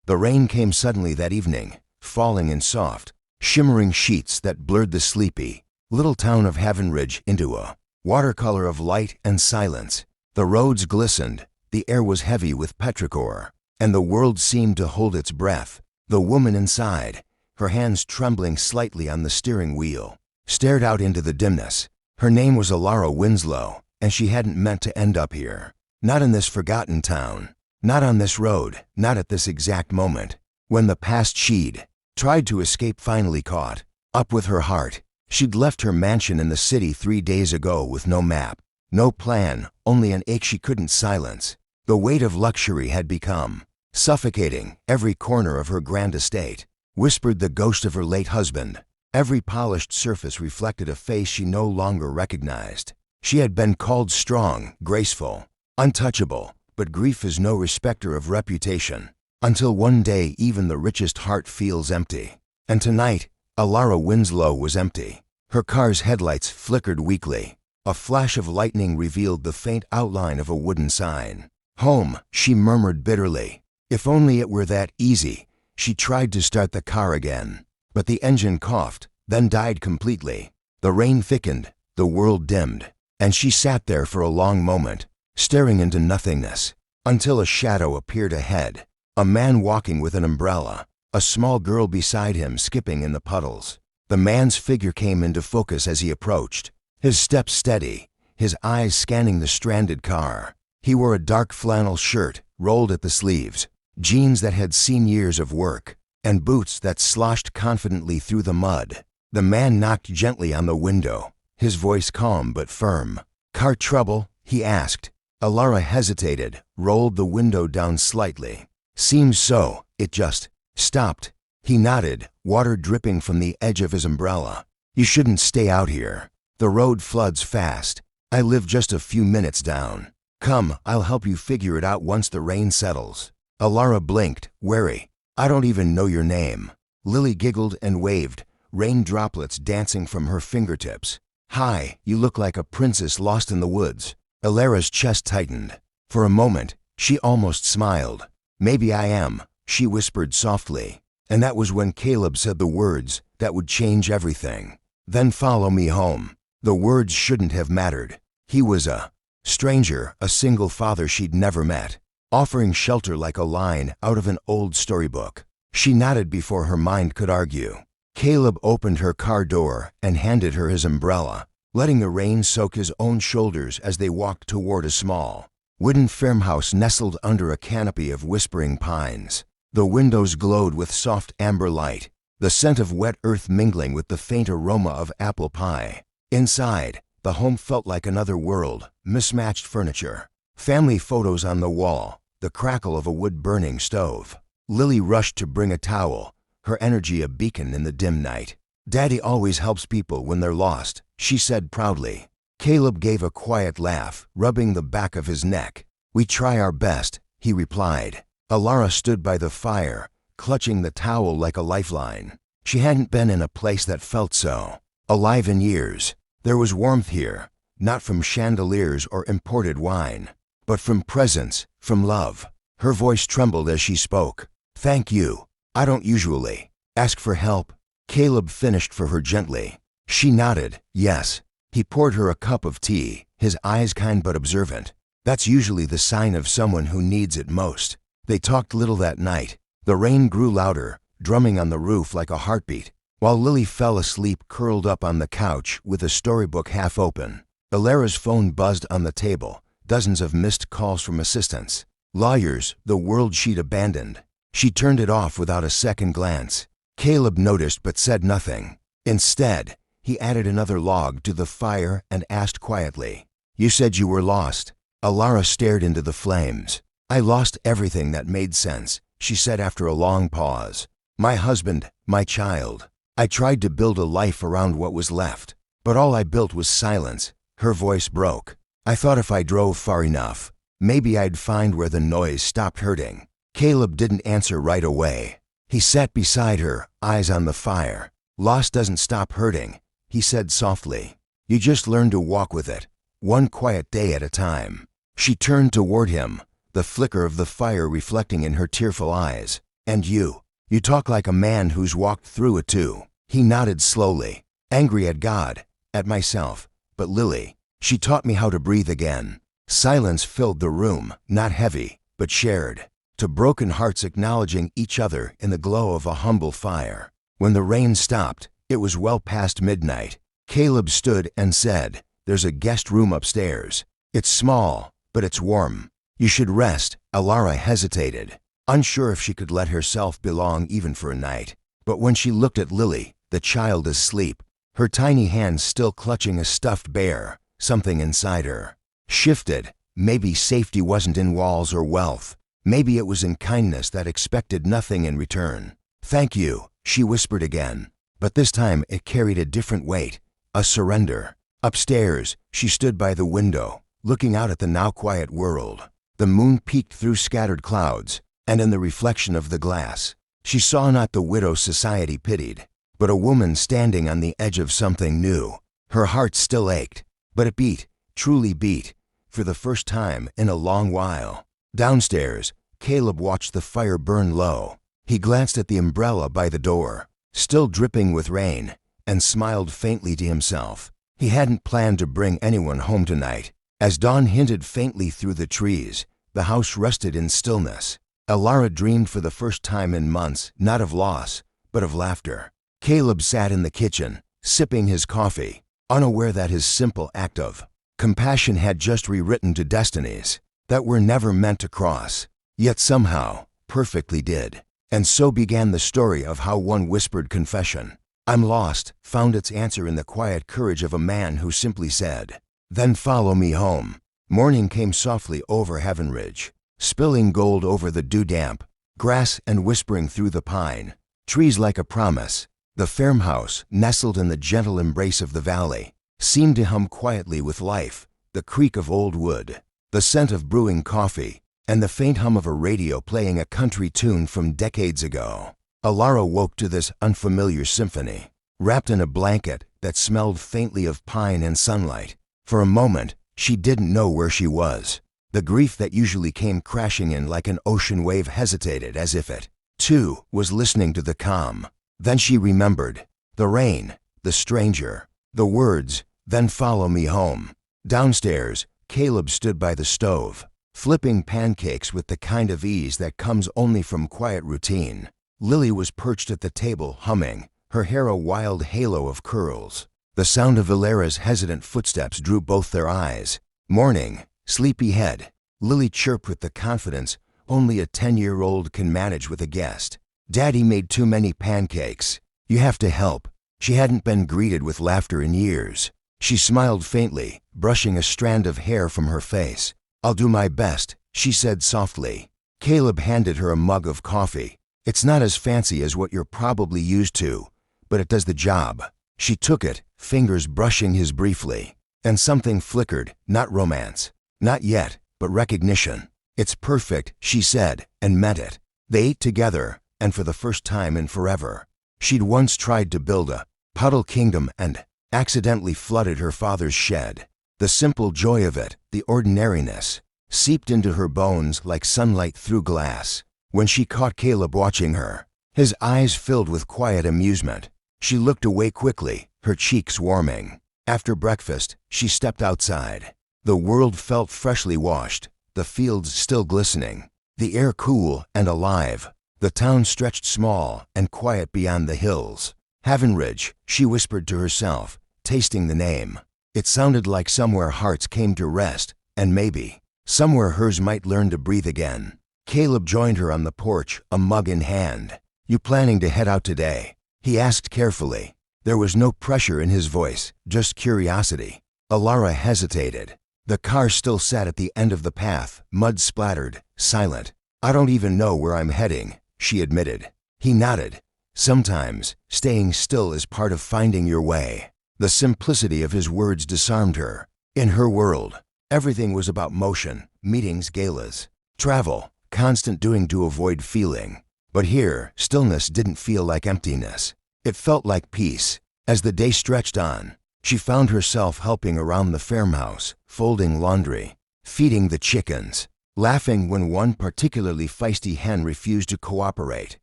The rain came suddenly that evening, falling in soft, shimmering sheets that blurred the sleepy, little town of Havenridge into a watercolor of light and silence. The roads glistened, the air was heavy with petrichor, and the world seemed to hold its breath. The woman inside, her hands trembling slightly on the steering wheel, stared out into the dimness. Her name was Alara Winslow, and she hadn't meant to end up here. Not in this forgotten town. Not on this road, not at this exact moment. When the past she'd tried to escape finally caught up with her heart. She'd left her mansion in the city 3 days ago with no map, no plan, only an ache she couldn't silence. The weight of luxury had become suffocating. Every corner of her grand estate whispered the ghost of her late husband. Every polished surface reflected a face she no longer recognized. She had been called strong, graceful, untouchable, but grief is no respecter of reputation. Until one day even the richest heart feels empty. And tonight, Alara Winslow was empty. Her car's headlights flickered weakly. A flash of lightning revealed the faint outline of a wooden sign. Home, she murmured bitterly. If only it were that easy. She tried to start the car again, but the engine coughed, then died completely. The rain thickened, the world dimmed, and she sat there for a long moment, staring into nothingness, until a shadow appeared ahead. A man walking with an umbrella, a small girl beside him skipping in the puddles. The man's figure came into focus as he approached, his steps steady, his eyes scanning the stranded car. He wore a dark flannel shirt, rolled at the sleeves, jeans that had seen years of work, and boots that sloshed confidently through the mud. The man knocked gently on the window, his voice calm but firm. "Car trouble?" he asked. Alara hesitated, rolled the window down slightly. "Seems so, it just stopped." He nodded, water dripping from the edge of his umbrella. "You shouldn't stay out here. The road floods fast. I live just a few minutes down. Come, I'll help you figure it out once the rain settles." Alara blinked, wary. "I don't even know your name." Lily giggled and waved, rain droplets dancing from her fingertips. "Hi, you look like a princess lost in the woods." Alara's chest tightened. For a moment, she almost smiled. "Maybe I am," she whispered softly. And that was when Caleb said the words that would change everything. "Then follow me home." The words shouldn't have mattered. He was a stranger, a single father she'd never met, offering shelter like a line out of an old storybook. She nodded before her mind could argue. Caleb opened her car door and handed her his umbrella, letting the rain soak his own shoulders as they walked toward a small wooden farmhouse nestled under a canopy of whispering pines. The windows glowed with soft amber light, the scent of wet earth mingling with the faint aroma of apple pie. Inside, the home felt like another world, mismatched furniture, family photos on the wall, the crackle of a wood-burning stove. Lily rushed to bring a towel, her energy a beacon in the dim night. "Daddy always helps people when they're lost," she said proudly. Caleb gave a quiet laugh, rubbing the back of his neck. "We try our best," he replied. Alara stood by the fire, clutching the towel like a lifeline. She hadn't been in a place that felt so alive in years. There was warmth here, not from chandeliers or imported wine, but from presence, from love. Her voice trembled as she spoke. "Thank you. I don't usually ask for help." Caleb finished for her gently. She nodded, yes. He poured her a cup of tea, his eyes kind but observant. That's usually the sign of someone who needs it most. They talked little that night. The rain grew louder, drumming on the roof like a heartbeat, while Lily fell asleep curled up on the couch with a storybook half open. Alara's phone buzzed on the table, dozens of missed calls from assistants. Lawyers, the world she'd abandoned. She turned it off without a second glance. Caleb noticed but said nothing. Instead, he added another log to the fire and asked quietly, "You said you were lost." Alara stared into the flames. "I lost everything that made sense," she said after a long pause. "My husband, my child. I tried to build a life around what was left, but all I built was silence." Her voice broke. "I thought if I drove far enough, maybe I'd find where the noise stopped hurting." Caleb didn't answer right away. He sat beside her, eyes on the fire. "Loss doesn't stop hurting," he said softly. "You just learn to walk with it, one quiet day at a time." She turned toward him, the flicker of the fire reflecting in her tearful eyes. And you talk like a man who's walked through it too. He nodded slowly, angry at God, at myself, but Lily. She taught me how to breathe again. Silence filled the room, not heavy, but shared, to broken hearts acknowledging each other in the glow of a humble fire. When the rain stopped, it was well past midnight. Caleb stood and said, "There's a guest room upstairs. It's small, but it's warm. You should rest." Alara hesitated, unsure if she could let herself belong even for a night. But when she looked at Lily, the child asleep, her tiny hands still clutching a stuffed bear, something inside her shifted. Maybe safety wasn't in walls or wealth. Maybe it was in kindness that expected nothing in return. "Thank you," she whispered again. But this time it carried a different weight, a surrender. Upstairs, she stood by the window, looking out at the now quiet world. The moon peeked through scattered clouds, and in the reflection of the glass, she saw not the widow society pitied, but a woman standing on the edge of something new. Her heart still ached, but it beat, truly beat, for the first time in a long while. Downstairs, Caleb watched the fire burn low. He glanced at the umbrella by the door, still dripping with rain, and smiled faintly to himself. He hadn't planned to bring anyone home tonight. As dawn hinted faintly through the trees, the house rested in stillness. Alara dreamed for the first time in months, not of loss, but of laughter. Caleb sat in the kitchen, sipping his coffee, unaware that his simple act of compassion had just rewritten to destinies that were never meant to cross, yet somehow perfectly did. And so began the story of how one whispered confession, "I'm lost," found its answer in the quiet courage of a man who simply said, "Then follow me home." Morning came softly over Heavenridge, spilling gold over the dew-damp grass and whispering through the pine trees like a promise. The farmhouse, nestled in the gentle embrace of the valley, seemed to hum quietly with life, the creak of old wood, the scent of brewing coffee, and the faint hum of a radio playing a country tune from decades ago. Alara woke to this unfamiliar symphony, wrapped in a blanket that smelled faintly of pine and sunlight. For a moment, she didn't know where she was. The grief that usually came crashing in like an ocean wave hesitated as if it, too, was listening to the calm. Then she remembered. The rain, the stranger, the words, "Then follow me home." Downstairs, Caleb stood by the stove, flipping pancakes with the kind of ease that comes only from quiet routine. Lily was perched at the table humming, her hair a wild halo of curls. The sound of Alara's hesitant footsteps drew both their eyes. "Morning, sleepyhead," Lily chirped with the confidence only a 10-year-old can manage with a guest. "Daddy made too many pancakes. You have to help." She hadn't been greeted with laughter in years. She smiled faintly, brushing a strand of hair from her face. "I'll do my best," she said softly. Caleb handed her a mug of coffee. "It's not as fancy as what you're probably used to, but it does the job." She took it, fingers brushing his briefly, and something flickered, not romance, not yet, but recognition. "It's perfect," she said, and meant it. They ate together, and for the first time in forever. She'd once tried to build a puddle kingdom and accidentally flooded her father's shed. The simple joy of it, the ordinariness, seeped into her bones like sunlight through glass. When she caught Caleb watching her, his eyes filled with quiet amusement, she looked away quickly, her cheeks warming. After breakfast, she stepped outside. The world felt freshly washed, the fields still glistening, the air cool and alive. The town stretched small and quiet beyond the hills. Heavenridge, she whispered to herself, tasting the name. It sounded like somewhere hearts came to rest, and maybe somewhere hers might learn to breathe again. Caleb joined her on the porch, a mug in hand. "You planning to head out today?" he asked carefully. There was no pressure in his voice, just curiosity. Alara hesitated. The car still sat at the end of the path, mud-splattered, silent. "I don't even know where I'm heading," she admitted. He nodded. "Sometimes, staying still is part of finding your way." The simplicity of his words disarmed her. In her world, everything was about motion, meetings, galas, travel, constant doing to avoid feeling. But here, stillness didn't feel like emptiness. It felt like peace. As the day stretched on, she found herself helping around the farmhouse, folding laundry, feeding the chickens. laughing when one particularly feisty hen refused to cooperate.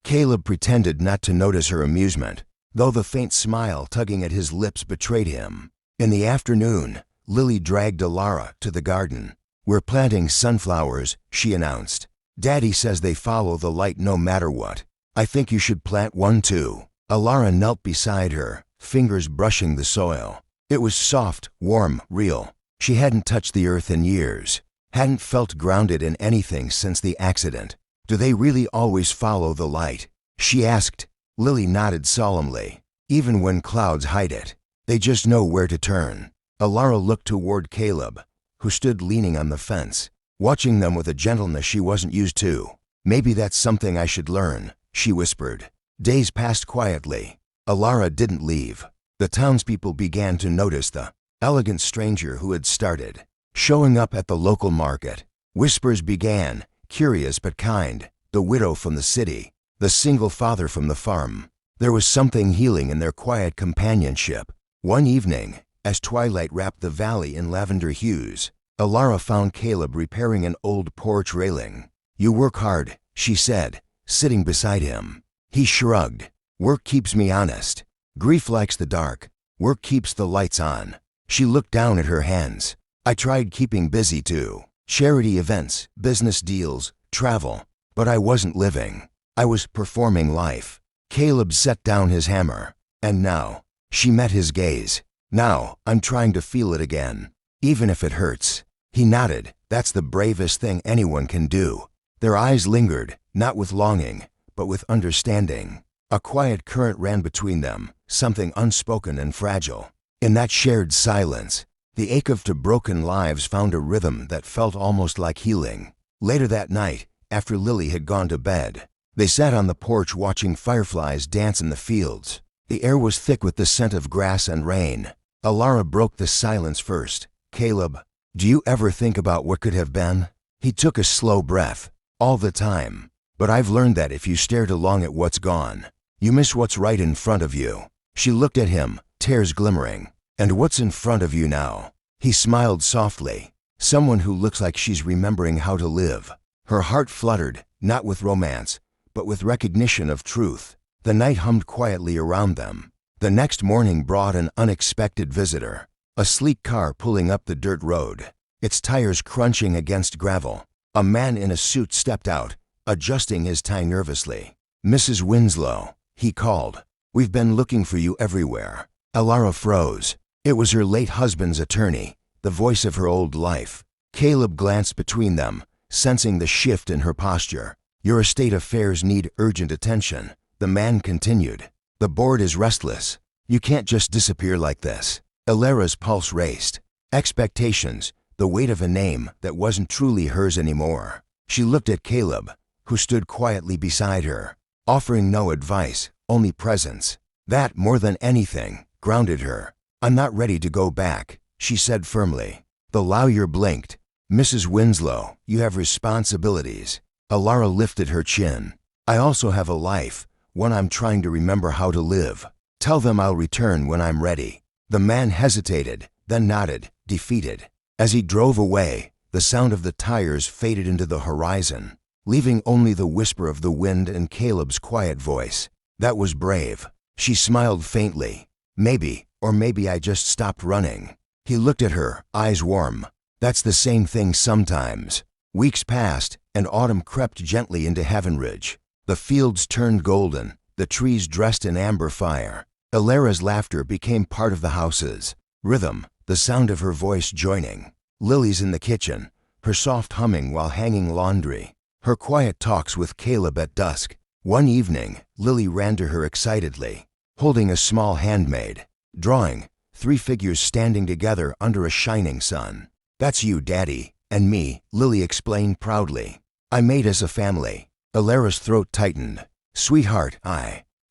Caleb pretended not to notice her amusement, though the faint smile tugging at his lips betrayed him. In the afternoon, Lily dragged Alara to the garden. "We're planting sunflowers," she announced. "Daddy says they follow the light no matter what. I think you should plant one too." Alara knelt beside her, fingers brushing the soil. It was soft, warm, real. She hadn't touched the earth in years, hadn't felt grounded in anything since the accident. "Do they really always follow the light?" she asked. Lily nodded solemnly. "Even when clouds hide it, they just know where to turn." Alara looked toward Caleb, who stood leaning on the fence, watching them with a gentleness she wasn't used to. "Maybe that's something I should learn," she whispered. Days passed quietly. Alara didn't leave. The townspeople began to notice the elegant stranger who had started showing up at the local market. Whispers began, curious but kind. The widow from the city, the single father from the farm. There was something healing in their quiet companionship. One evening, as twilight wrapped the valley in lavender hues, Alara found Caleb repairing an old porch railing. "You work hard," she said, sitting beside him. He shrugged. "Work keeps me honest. Grief likes the dark. Work keeps the lights on." She looked down at her hands. "I tried keeping busy too. Charity events, business deals, travel. But I wasn't living. I was performing life." Caleb set down his hammer. "And now," she met his gaze, "now I'm trying to feel it again, even if it hurts." He nodded. "That's the bravest thing anyone can do." Their eyes lingered, not with longing, but with understanding. A quiet current ran between them, something unspoken and fragile. In that shared silence, the ache of two broken lives found a rhythm that felt almost like healing. Later that night, after Lily had gone to bed, they sat on the porch watching fireflies dance in the fields. The air was thick with the scent of grass and rain. Alara broke the silence first. "Caleb, do you ever think about what could have been?" He took a slow breath. "All the time. But I've learned that if you stare too long at what's gone, you miss what's right in front of you." She looked at him, tears glimmering. "And what's in front of you now?" He smiled softly. "Someone who looks like she's remembering how to live." Her heart fluttered, not with romance, but with recognition of truth. The night hummed quietly around them. The next morning brought an unexpected visitor. A sleek car pulling up the dirt road, its tires crunching against gravel. A man in a suit stepped out, adjusting his tie nervously. "Mrs. Winslow," he called. "We've been looking for you everywhere." Alara froze. It was her late husband's attorney, the voice of her old life. Caleb glanced between them, sensing the shift in her posture. "Your estate affairs need urgent attention," the man continued. "The board is restless. You can't just disappear like this." Alara's pulse raced. Expectations, the weight of a name that wasn't truly hers anymore. She looked at Caleb, who stood quietly beside her, offering no advice, only presence. That, more than anything, grounded her. "I'm not ready to go back," she said firmly. The lawyer blinked. "Mrs. Winslow, you have responsibilities." Alara lifted her chin. "I also have a life, one I'm trying to remember how to live. Tell them I'll return when I'm ready." The man hesitated, then nodded, defeated. As he drove away, the sound of the tires faded into the horizon, leaving only the whisper of the wind and Caleb's quiet voice. "That was brave." She smiled faintly. "Maybe, or maybe I just stopped running." He looked at her, eyes warm. "That's the same thing sometimes." Weeks passed, and autumn crept gently into Heavenridge. The fields turned golden, the trees dressed in amber fire. Alara's laughter became part of the house's rhythm, the sound of her voice joining. Lily's in the kitchen, her soft humming while hanging laundry. Her quiet talks with Caleb at dusk. One evening, Lily ran to her excitedly, holding a small handmade drawing, 3 figures standing together under a shining sun. "That's you, Daddy, and me," Lily explained proudly. "I made us a family." Alara's throat tightened. "Sweetheart,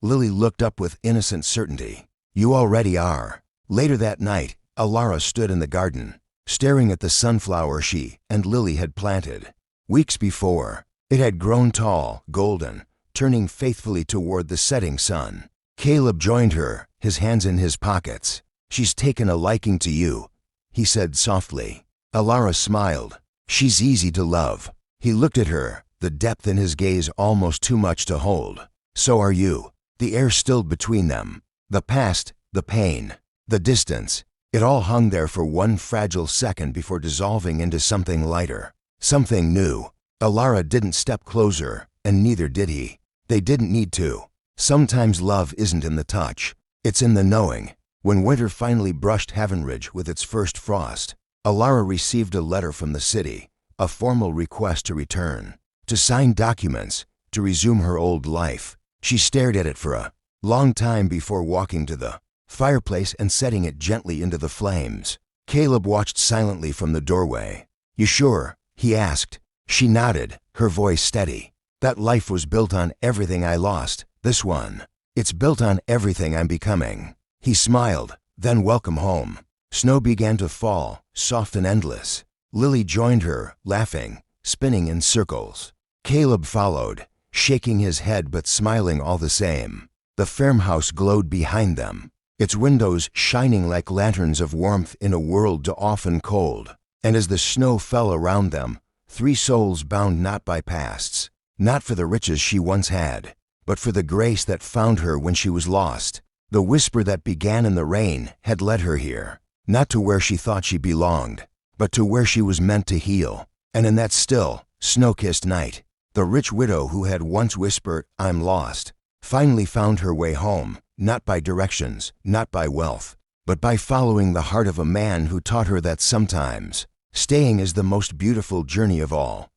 Lily looked up with innocent certainty. "You already are." Later that night, Alara stood in the garden, staring at the sunflower she and Lily had planted. Weeks before, it had grown tall, golden, turning faithfully toward the setting sun. Caleb joined her, his hands in his pockets. "She's taken a liking to you," he said softly. Alara smiled. She's easy to love. He looked at her, the depth in his gaze almost too much to hold. So are you. The air stilled between them. The past, the pain, the distance. It all hung there for one fragile second before dissolving into something lighter, something new. Alara didn't step closer, and neither did he. They didn't need to. Sometimes love isn't in the touch. It's in the knowing. When winter finally brushed Heavenridge with its first frost, Alara received a letter from the city, a formal request to return, to sign documents, to resume her old life. She stared at it for a long time before walking to the fireplace and setting it gently into the flames. Caleb watched silently from the doorway. "You sure?" he asked. She nodded, her voice steady. "That life was built on everything I lost. This one, it's built on everything I'm becoming." He smiled. "Then welcome home." Snow began to fall, soft and endless. Lily joined her, laughing, spinning in circles. Caleb followed, shaking his head but smiling all the same. The farmhouse glowed behind them, its windows shining like lanterns of warmth in a world too often cold. And as the snow fell around them, three souls bound not by pasts, not for the riches she once had, but for the grace that found her when she was lost. The whisper that began in the rain had led her here, not to where she thought she belonged, but to where she was meant to heal. And in that still, snow-kissed night, the rich widow who had once whispered, "I'm lost," finally found her way home, not by directions, not by wealth, but by following the heart of a man who taught her that sometimes staying is the most beautiful journey of all.